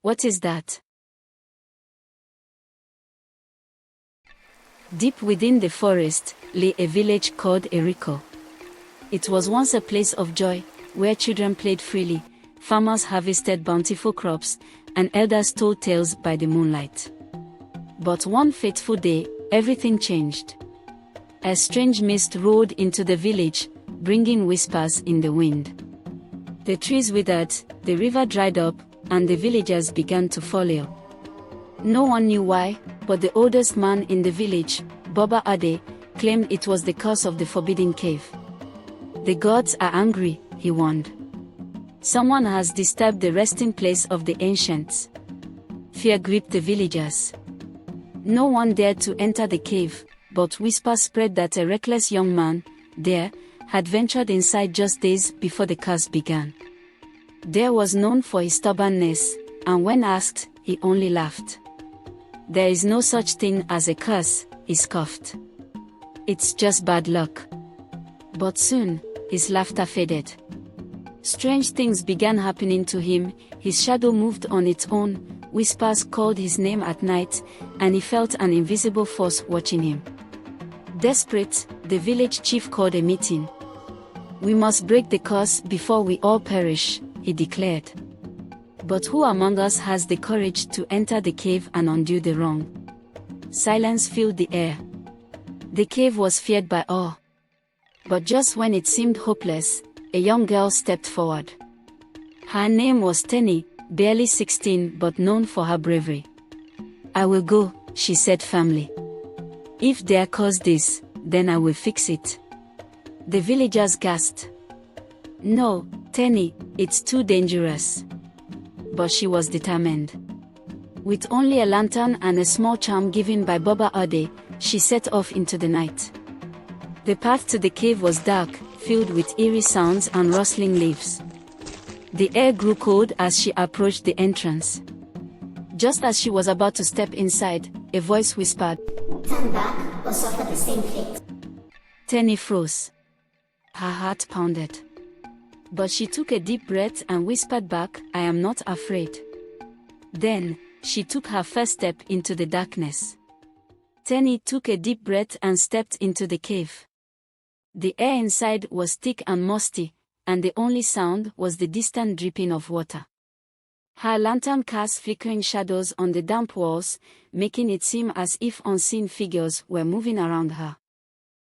What is that? Deep within the forest lay a village called Eriko. It was once a place of joy, where children played freely, farmers harvested bountiful crops, and elders told tales by the moonlight. But one fateful day, everything changed. A strange mist rolled into the village, bringing whispers in the wind. The trees withered, the river dried up, and the villagers began to fall ill. No one knew why, but the oldest man in the village, Baba Ade, claimed it was the curse of the forbidden cave. The gods are angry, he warned. Someone has disturbed the resting place of the ancients. Fear gripped the villagers. No one dared to enter the cave, but whispers spread that a reckless young man, there, had ventured inside just days before the curse began. There was known for his stubbornness, and when asked, he only laughed. There is no such thing as a curse, he scoffed. It's just bad luck. But soon, his laughter faded. Strange things began happening to him. His shadow moved on its own, whispers called his name at night, and he felt an invisible force watching him. Desperate, the village chief called a meeting. "We must break the curse before we all perish," he declared. "But who among us has the courage to enter the cave and undo the wrong?" Silence filled the air. The cave was feared by all. But just when it seemed hopeless, a young girl stepped forward. Her name was Teni, barely 16 but known for her bravery. "I will go," she said firmly. "If they cause this, then I will fix it." The villagers gasped. "No, Teni, it's too dangerous." But she was determined. With only a lantern and a small charm given by Baba Ade, she set off into the night. The path to the cave was dark, filled with eerie sounds and rustling leaves. The air grew cold as she approached the entrance. Just as she was about to step inside, a voice whispered, "Turn back or suffer the same fate." Teni froze. Her heart pounded. But she took a deep breath and whispered back, "I am not afraid." Then, she took her first step into the darkness. Teni took a deep breath and stepped into the cave. The air inside was thick and musty, and the only sound was the distant dripping of water. Her lantern cast flickering shadows on the damp walls, making it seem as if unseen figures were moving around her.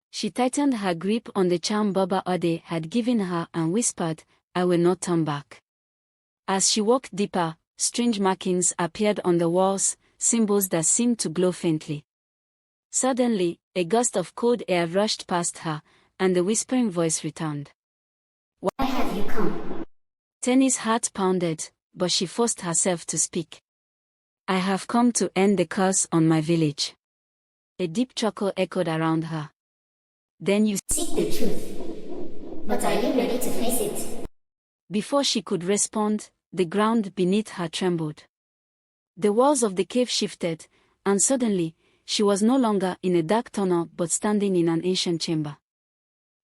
She tightened her grip on the charm Baba Ade had given her and whispered, "I will not turn back." As she walked deeper, strange markings appeared on the walls, symbols that seemed to glow faintly. Suddenly, a gust of cold air rushed past her, and the whispering voice returned. "Why have you come?" Teni's heart pounded, but she forced herself to speak. "I have come to end the curse on my village." A deep chuckle echoed around her. "Then you seek the truth. But are you ready to face it?" Before she could respond, the ground beneath her trembled. The walls of the cave shifted, and suddenly, she was no longer in a dark tunnel but standing in an ancient chamber.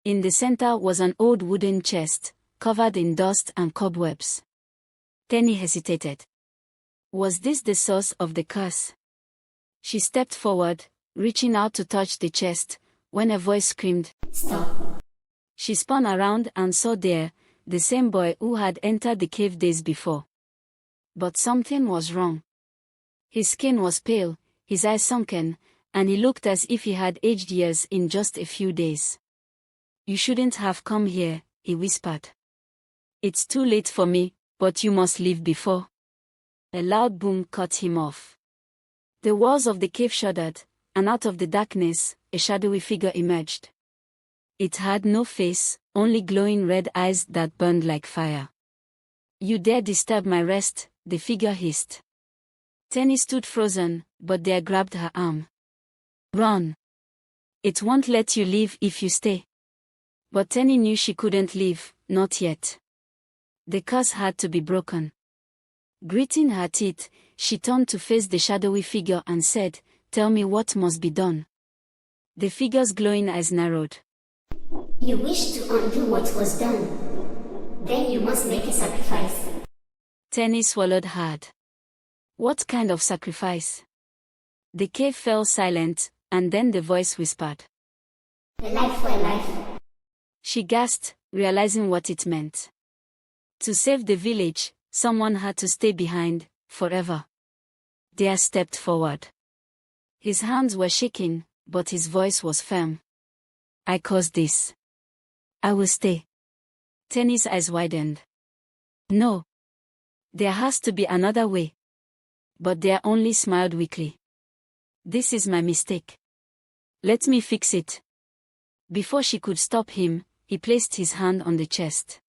In the center was an old wooden chest, covered in dust and cobwebs. Teni hesitated. Was this the source of the curse? She stepped forward, reaching out to touch the chest, when a voice screamed, "Stop." She spun around and saw there, the same boy who had entered the cave days before. But something was wrong. His skin was pale, his eyes sunken, and he looked as if he had aged years in just a few days. "You shouldn't have come here," he whispered. "It's too late for me, but you must leave before." A loud boom cut him off. The walls of the cave shuddered, and out of the darkness, a shadowy figure emerged. It had no face, only glowing red eyes that burned like fire. "You dare disturb my rest," the figure hissed. Teni stood frozen, but there grabbed her arm. "Run! It won't let you leave if you stay." But Teni knew she couldn't leave, not yet. The curse had to be broken. Gritting her teeth, she turned to face the shadowy figure and said, "Tell me what must be done." The figure's glowing eyes narrowed. "You wish to undo what was done. Then you must make a sacrifice." Teni swallowed hard. What kind of sacrifice? The cave fell silent, and then the voice whispered. A life for a life. She gasped, realizing what it meant. To save the village, someone had to stay behind, forever. Dea stepped forward. His hands were shaking, but his voice was firm. I caused this. I will stay. Teni's eyes widened. No. There has to be another way. But Dea only smiled weakly. This is my mistake. Let me fix it. Before she could stop him, he placed his hand on the chest.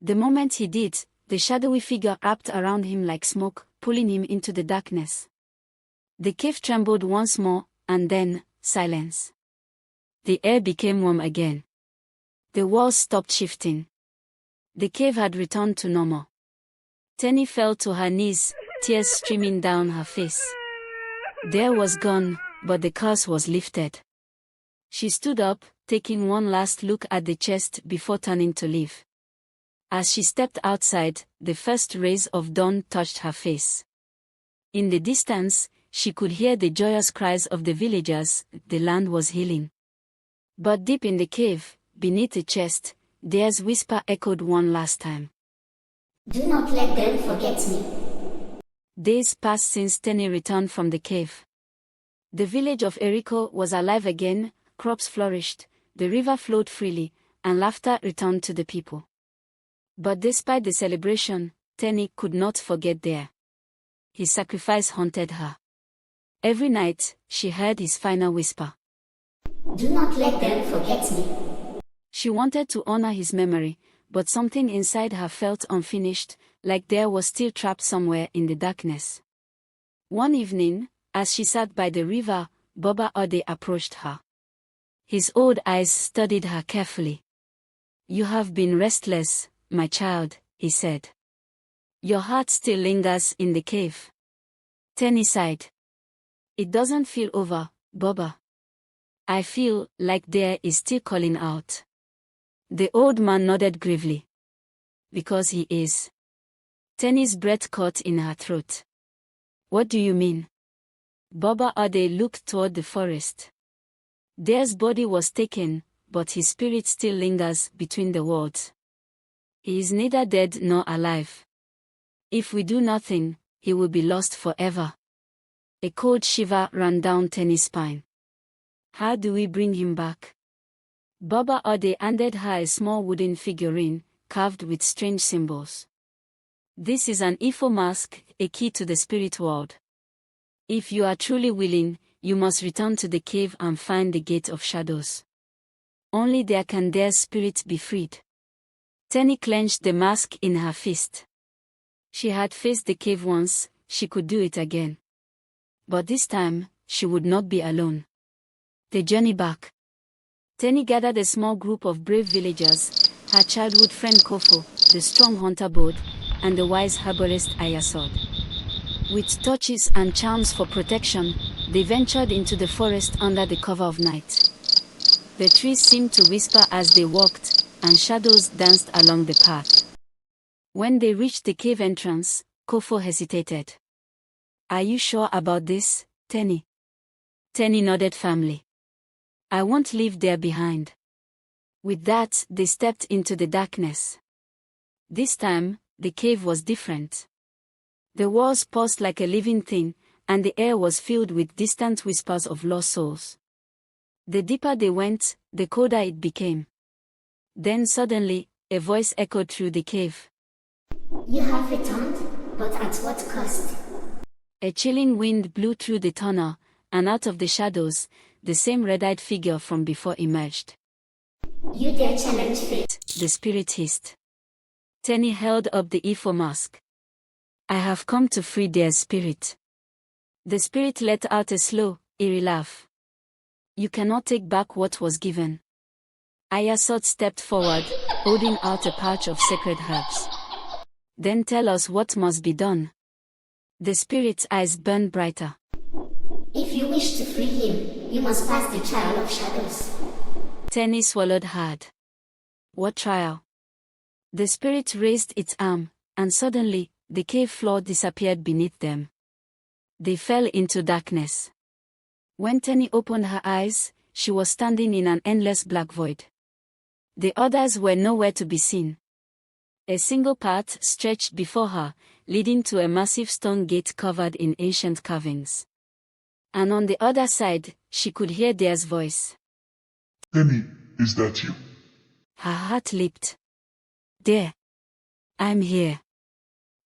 The moment he did, the shadowy figure wrapped around him like smoke, pulling him into the darkness. The cave trembled once more, and then, silence. The air became warm again. The walls stopped shifting. The cave had returned to normal. Teni fell to her knees, tears streaming down her face. Dea was gone, but the curse was lifted. She stood up, taking one last look at the chest before turning to leave. As she stepped outside, the first rays of dawn touched her face. In the distance, she could hear the joyous cries of the villagers. The land was healing. But deep in the cave, beneath the chest, Dea's whisper echoed one last time. Do not let them forget me. Days passed since Teni returned from the cave. The village of Eriko was alive again, crops flourished, the river flowed freely, and laughter returned to the people. But despite the celebration, Teni could not forget Dea. His sacrifice haunted her. Every night, she heard his final whisper. Do not let them forget me. She wanted to honor his memory, but something inside her felt unfinished, like Dea was still trapped somewhere in the darkness. One evening, as she sat by the river, Baba Ade approached her. His old eyes studied her carefully. You have been restless, my child, he said. Your heart still lingers in the cave. Teni sighed. It doesn't feel over, Baba. I feel like Dea is still calling out. The old man nodded gravely. Because he is. Teni's breath caught in her throat. What do you mean? Baba Ade looked toward the forest. Dea's body was taken, but his spirit still lingers between the worlds. He is neither dead nor alive. If we do nothing, he will be lost forever. A cold shiver ran down Teni's spine. How do we bring him back? Baba Ade handed her a small wooden figurine, carved with strange symbols. This is an Ifo mask, a key to the spirit world. If you are truly willing, you must return to the cave and find the Gate of Shadows. Only there can their spirit be freed. Teni clenched the mask in her fist. She had faced the cave once, she could do it again. But this time, she would not be alone. The journey back. Teni gathered a small group of brave villagers, her childhood friend Kofo, the strong hunter Bod, and the wise herbalist Iya Sade. With torches and charms for protection, they ventured into the forest under the cover of night. The trees seemed to whisper as they walked, and shadows danced along the path. When they reached the cave entrance, Kofo hesitated. Are you sure about this, Teni? Teni nodded firmly. I won't leave there behind. With that, they stepped into the darkness. This time, the cave was different. The walls pulsed like a living thing, and the air was filled with distant whispers of lost souls. The deeper they went, the colder it became. Then suddenly, a voice echoed through the cave. You have returned, but at what cost? A chilling wind blew through the tunnel, and out of the shadows, the same red-eyed figure from before emerged. You dare challenge fate? The spirit hissed. Teni held up the Ifo mask. I have come to free their spirit. The spirit let out a slow, eerie laugh. You cannot take back what was given. Iya Sade stepped forward, holding out a pouch of sacred herbs. Then tell us what must be done. The spirit's eyes burned brighter. If you wish to free him, you must pass the trial of shadows. Teni swallowed hard. What trial? The spirit raised its arm, and suddenly, the cave floor disappeared beneath them. They fell into darkness. When Teni opened her eyes, she was standing in an endless black void. The others were nowhere to be seen. A single path stretched before her, leading to a massive stone gate covered in ancient carvings. And on the other side, she could hear Dea's voice. Teni, is that you? Her heart leaped. Dea. I'm here.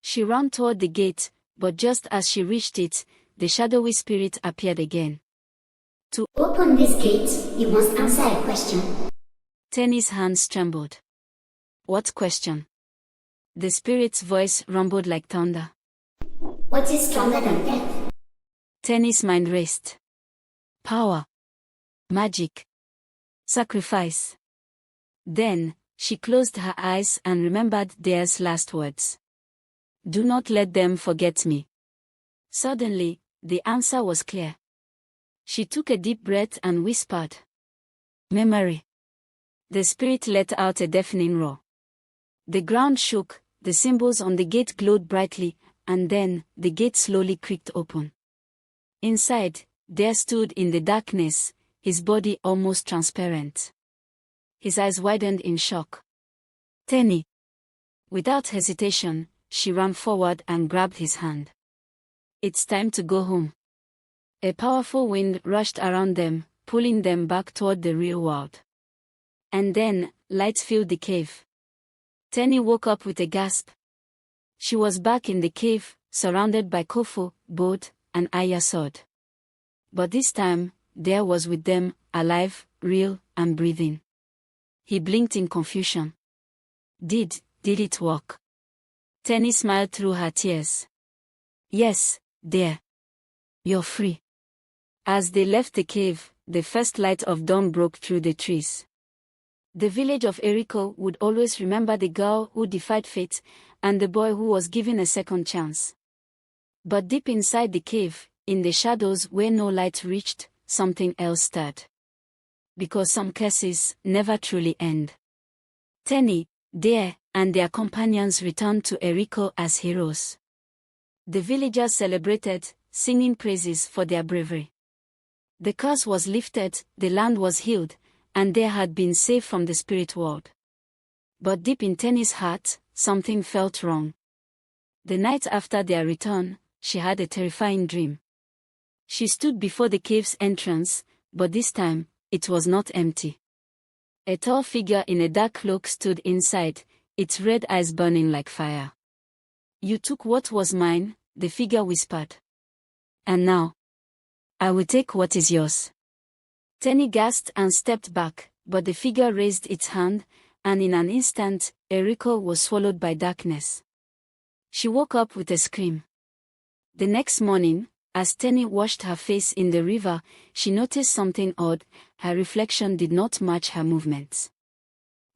She ran toward the gate, but just as she reached it, the shadowy spirit appeared again. To open this gate, you must answer a question. Teni's hands trembled. What question? The spirit's voice rumbled like thunder. What is stronger than death? Teni's mind raced. Power. Magic. Sacrifice. Then, she closed her eyes and remembered Dea's last words. Do not let them forget me. Suddenly, the answer was clear. She took a deep breath and whispered. Memory. The spirit let out a deafening roar. The ground shook, the symbols on the gate glowed brightly, and then, the gate slowly creaked open. Inside, Dea stood in the darkness, his body almost transparent. His eyes widened in shock. Teni. Without hesitation, she ran forward and grabbed his hand. It's time to go home. A powerful wind rushed around them, pulling them back toward the real world. And then, lights filled the cave. Teni woke up with a gasp. She was back in the cave, surrounded by Kofo, Bod, and Iya Sade. But this time, Dea was with them, alive, real, and breathing. He blinked in confusion. Did it work? Teni smiled through her tears. Yes, Dea. You're free. As they left the cave, the first light of dawn broke through the trees. The village of Eriko would always remember the girl who defied fate, and the boy who was given a second chance. But deep inside the cave, in the shadows where no light reached, something else stirred. Because some curses never truly end. Teni, Dea, and their companions returned to Eriko as heroes. The villagers celebrated, singing praises for their bravery. The curse was lifted, the land was healed, and they had been saved from the spirit world. But deep in Teni's heart, something felt wrong. The night after their return, she had a terrifying dream. She stood before the cave's entrance, but this time, it was not empty. A tall figure in a dark cloak stood inside, its red eyes burning like fire. You took what was mine, the figure whispered. And now, I will take what is yours. Teni gasped and stepped back, but the figure raised its hand, and in an instant, Eriko was swallowed by darkness. She woke up with a scream. The next morning, as Teni washed her face in the river, she noticed something odd. Her reflection did not match her movements.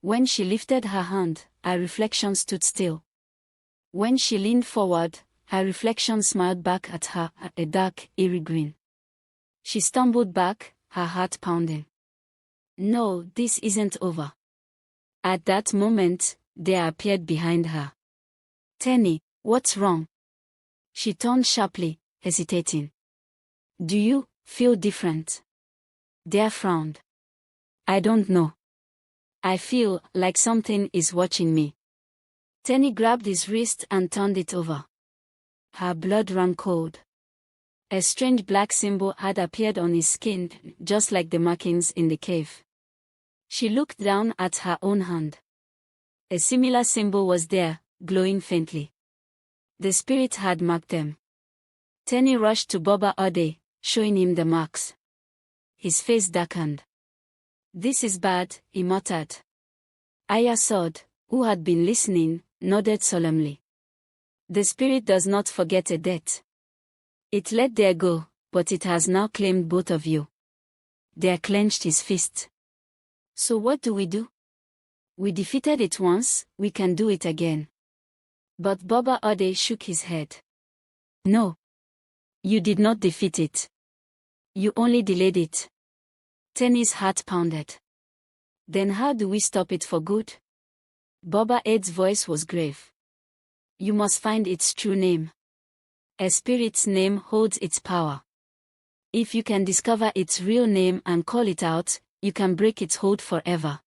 When she lifted her hand, her reflection stood still. When she leaned forward, her reflection smiled back at her, a dark, eerie grin. She stumbled back, her heart pounding. No, this isn't over. At that moment, Dea appeared behind her. Teni, what's wrong? She turned sharply, hesitating. Do you feel different? Dea frowned. I don't know. I feel like something is watching me. Teni grabbed his wrist and turned it over. Her blood ran cold. A strange black symbol had appeared on his skin, just like the markings in the cave. She looked down at her own hand. A similar symbol was there, glowing faintly. The spirit had marked them. Teni rushed to Baba Ade, showing him the marks. His face darkened. This is bad, he muttered. Iya Sade, who had been listening, nodded solemnly. The spirit does not forget a debt. It let Dea go, but it has now claimed both of you. Dea clenched his fist. So what do? We defeated it once, we can do it again. But Baba Ade shook his head. No. You did not defeat it. You only delayed it. Teni's heart pounded. Then how do we stop it for good? Baba Ade's voice was grave. You must find its true name. A spirit's name holds its power. If you can discover its real name and call it out, you can break its hold forever.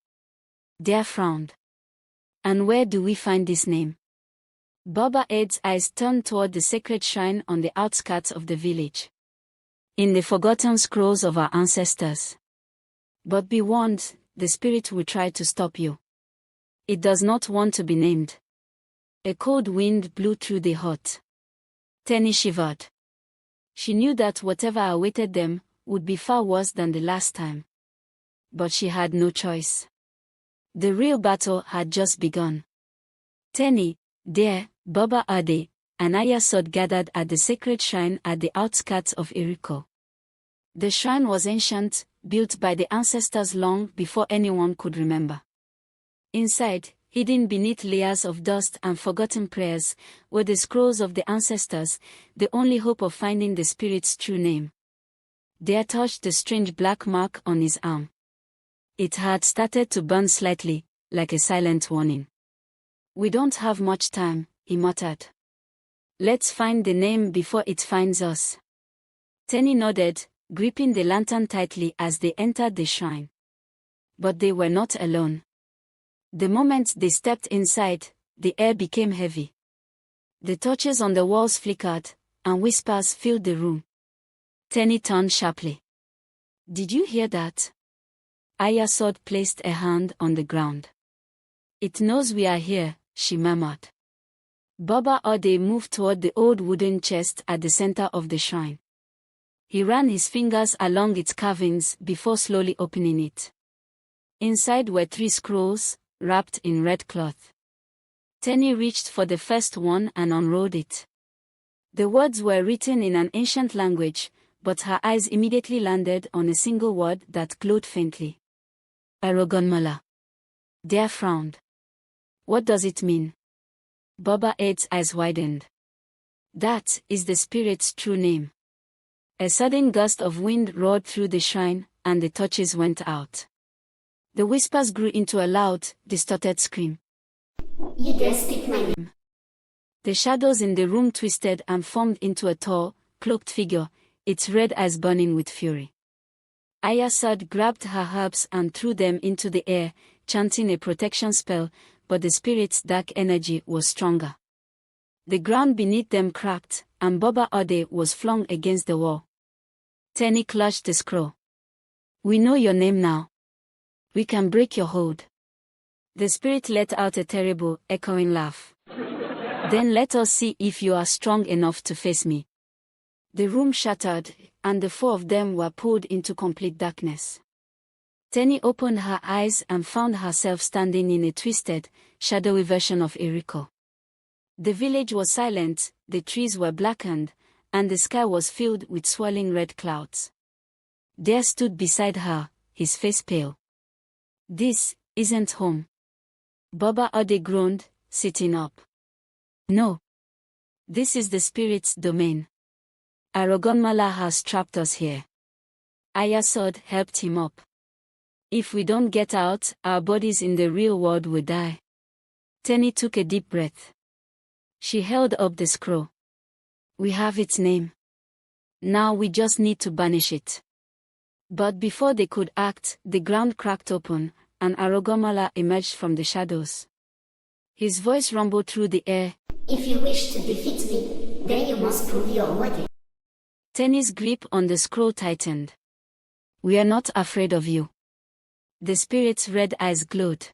Dare frowned. And where do we find this name? Baba Ade's eyes turned toward the sacred shrine on the outskirts of the village. In the forgotten scrolls of our ancestors. But be warned, the spirit will try to stop you. It does not want to be named. A cold wind blew through the hut. Teni shivered. She knew that whatever awaited them would be far worse than the last time. But she had no choice. The real battle had just begun. Teni, Dare, Baba Ade, and Iya Sade gathered at the sacred shrine at the outskirts of Eriko. The shrine was ancient, built by the ancestors long before anyone could remember. Inside, hidden beneath layers of dust and forgotten prayers, were the scrolls of the ancestors, the only hope of finding the spirit's true name. Dare touched the strange black mark on his arm. It had started to burn slightly, like a silent warning. "We don't have much time," he muttered. "Let's find the name before it finds us." Teni nodded, gripping the lantern tightly as they entered the shrine. But they were not alone. The moment they stepped inside, the air became heavy. The torches on the walls flickered, and whispers filled the room. Teni turned sharply. "Did you hear that?" Iya Sade placed a hand on the ground. "It knows we are here," she murmured. Baba Ade moved toward the old wooden chest at the center of the shrine. He ran his fingers along its carvings before slowly opening it. Inside were 3 scrolls, wrapped in red cloth. Teni reached for the first one and unrolled it. The words were written in an ancient language, but her eyes immediately landed on a single word that glowed faintly. Arogunmola. Dare frowned. "What does it mean?" Baba Ade's eyes widened. "That is the spirit's true name." A sudden gust of wind roared through the shrine, and the torches went out. The whispers grew into a loud, distorted scream. "You dare speak my name?" The shadows in the room twisted and formed into a tall, cloaked figure, its red eyes burning with fury. Iya Sade grabbed her herbs and threw them into the air, chanting a protection spell, but the spirit's dark energy was stronger. The ground beneath them cracked, and Baba Ade was flung against the wall. Teni clutched the scroll. "We know your name now. We can break your hold." The spirit let out a terrible, echoing laugh. "Then let us see if you are strong enough to face me." The room shattered, and the 4 of them were pulled into complete darkness. Teni opened her eyes and found herself standing in a twisted, shadowy version of Eriko. The village was silent, the trees were blackened, and the sky was filled with swirling red clouds. Dare stood beside her, his face pale. "This isn't home." Baba Ade groaned, sitting up. "No. This is the spirit's domain. Arogunmola has trapped us here." Iya Sade helped him up. "If we don't get out, our bodies in the real world will die." Teni took a deep breath. She held up the scroll. "We have its name. Now we just need to banish it." But before they could act, the ground cracked open, and Arogunmola emerged from the shadows. His voice rumbled through the air. "If you wish to defeat me, then you must prove you're worthy." Teni's grip on the scroll tightened. "We are not afraid of you." The spirit's red eyes glowed.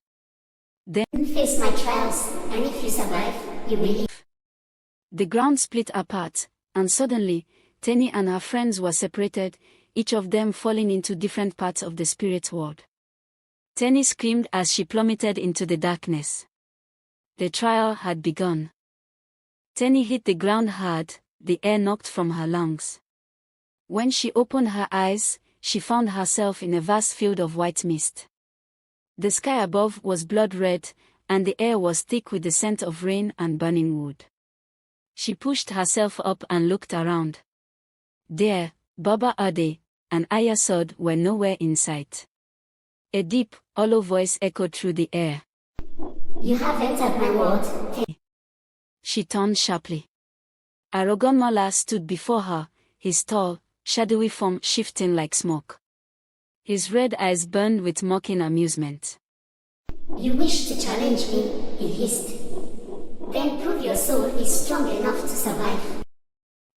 "Then "Face my trials, and if you survive, you may live." The ground split apart, and suddenly, Teni and her friends were separated, each of them falling into different parts of the spirit's world. Teni screamed as she plummeted into the darkness. The trial had begun. Teni hit the ground hard, the air knocked from her lungs. When she opened her eyes, she found herself in a vast field of white mist. The sky above was blood red, and the air was thick with the scent of rain and burning wood. She pushed herself up and looked around. There, Baba Ade and Iya Sade were nowhere in sight. A deep, hollow voice echoed through the air. "You have entered my world." She turned sharply. Arogunmola stood before her, his tall, shadowy form shifting like smoke. His red eyes burned with mocking amusement. You wish to challenge me, he hissed. Then prove your soul is strong enough to survive.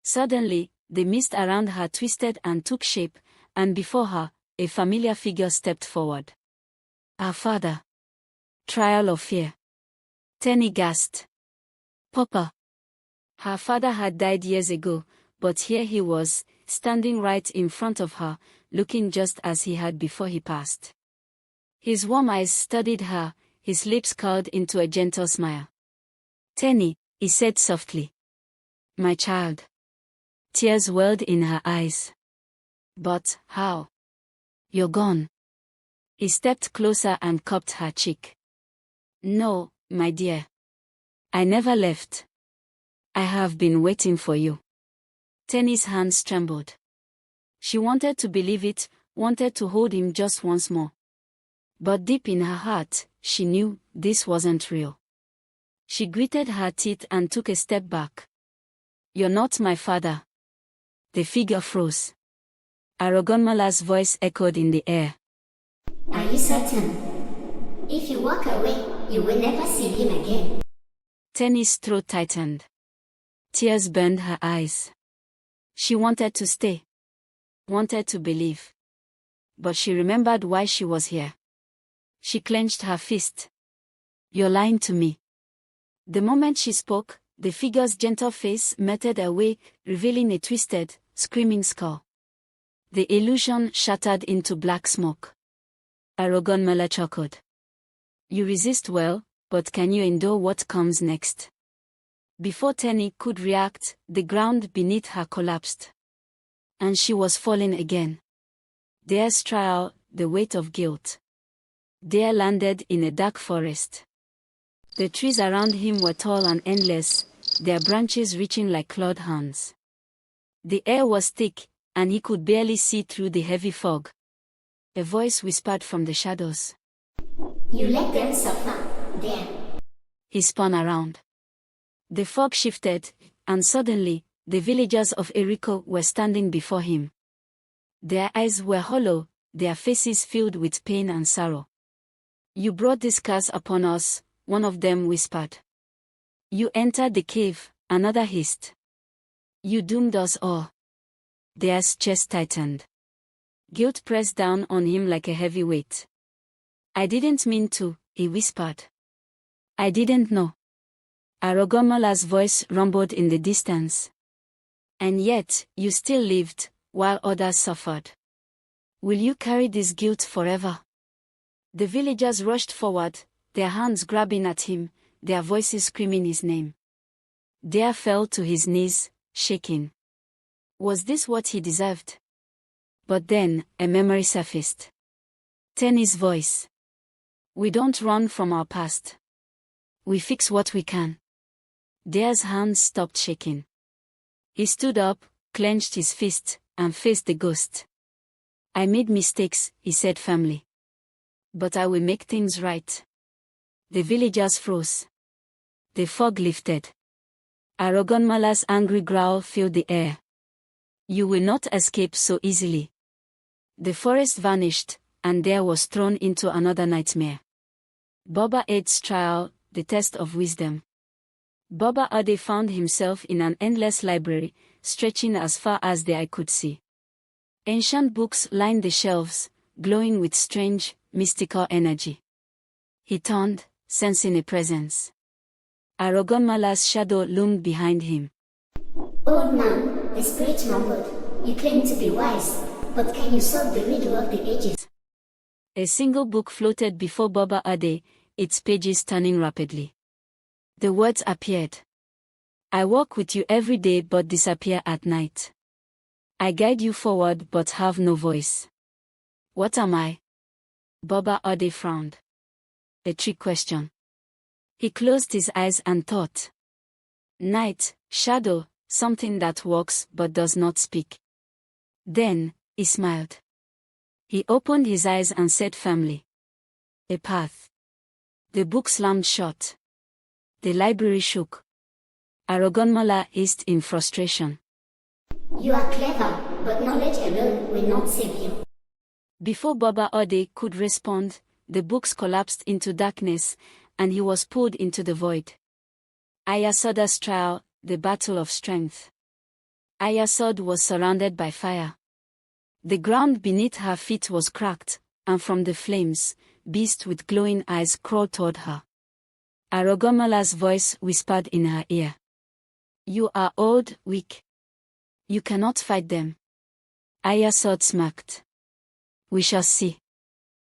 Suddenly, the mist around her twisted and took shape, and before her, a familiar figure stepped forward. Her father. Trial of fear. Teni gasped. Papa. Her father had died years ago, but here he was, standing right in front of her, looking just as he had before he passed. His warm eyes studied her, his lips curled into a gentle smile. Teni, he said softly. My child. Tears welled in her eyes. But how? You're gone. He stepped closer and cupped her cheek. No, my dear. I never left. I have been waiting for you. Teni's hands trembled. She wanted to believe it, wanted to hold him just once more. But deep in her heart, she knew this wasn't real. She gritted her teeth and took a step back. You're not my father. The figure froze. Arogunmola's voice echoed in the air. Are you certain? If you walk away, you will never see him again. Teni's throat tightened. Tears burned her eyes. She wanted to stay. Wanted to believe. But she remembered why she was here. She clenched her fist. You're lying to me. The moment she spoke, the figure's gentle face melted away, revealing a twisted, screaming skull. The illusion shattered into black smoke. Arogunmola chuckled. You resist well, but can you endure what comes next? Before Teni could react, the ground beneath her collapsed. And she was falling again. There's trial, the weight of guilt. There landed in a dark forest. The trees around him were tall and endless, their branches reaching like clawed hands. The air was thick, and he could barely see through the heavy fog. A voice whispered from the shadows. You let them suffer, there. He spun around. The fog shifted, and suddenly, the villagers of Eriko were standing before him. Their eyes were hollow, their faces filled with pain and sorrow. You brought this curse upon us, one of them whispered. You entered the cave, another hissed. You doomed us all. Theirs chest tightened. Guilt pressed down on him like a heavy weight. I didn't mean to, he whispered. I didn't know. Arogunmola's voice rumbled in the distance. And yet, you still lived, while others suffered. Will you carry this guilt forever? The villagers rushed forward, their hands grabbing at him, their voices screaming his name. Dare fell to his knees, shaking. Was this what he deserved? But then, a memory surfaced. Teni's voice. We don't run from our past. We fix what we can. Dare's hands stopped shaking. He stood up, clenched his fist, and faced the ghost. I made mistakes, he said firmly. But I will make things right. The villagers froze. The fog lifted. Arogunmola's angry growl filled the air. You will not escape so easily. The forest vanished, and Dare was thrown into another nightmare. Baba Ade's trial, the test of wisdom. Baba Ade found himself in an endless library, stretching as far as the eye could see. Ancient books lined the shelves, glowing with strange, mystical energy. He turned, sensing a presence. Arogunmola's shadow loomed behind him. Old man, the spirit mumbled, you claim to be wise, but can you solve the riddle of the ages? A single book floated before Baba Ade, its pages turning rapidly. The words appeared. I walk with you every day but disappear at night. I guide you forward but have no voice. What am I? Baba Ade frowned. A trick question. He closed his eyes and thought. Night, shadow, something that walks but does not speak. Then, he smiled. He opened his eyes and said firmly. A path. The book slammed shut. The library shook. Arogunmola hissed in frustration. You are clever, but knowledge alone will not save you. Before Baba Ade could respond, the books collapsed into darkness, and he was pulled into the void. Iya Sade's trial, the battle of strength. Iya Sade was surrounded by fire. The ground beneath her feet was cracked, and from the flames, beasts with glowing eyes crawled toward her. Arogunmola's voice whispered in her ear. You are old, weak. You cannot fight them. Iya Sade smirked. We shall see.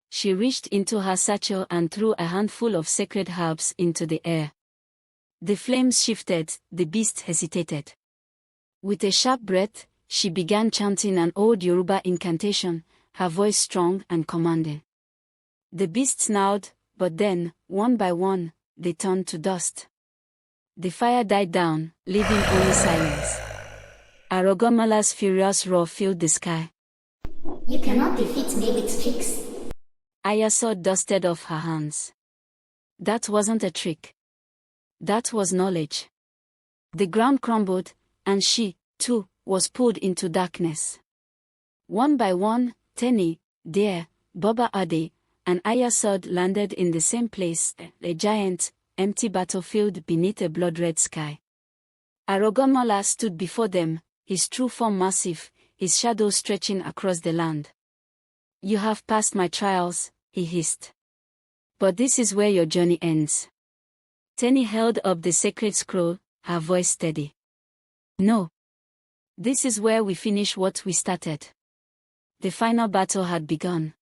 She reached into her satchel and threw a handful of sacred herbs into the air. The flames shifted, the beast hesitated. With a sharp breath, she began chanting an old Yoruba incantation, her voice strong and commanding. The beast snarled, but then, one by one, they turned to dust. The fire died down, leaving only silence. Arogunmola's furious roar filled the sky. You cannot defeat me with tricks. Iya Sade dusted off her hands. That wasn't a trick. That was knowledge. The ground crumbled, and she, too, was pulled into darkness. One by one, Teni, Dare, Baba Ade, and Iya Sade landed in the same place, a giant, empty battlefield beneath a blood-red sky. Arogunmola stood before them, his true form massive, his shadow stretching across the land. You have passed my trials, he hissed. But this is where your journey ends. Teni held up the sacred scroll, her voice steady. No. This is where we finish what we started. The final battle had begun.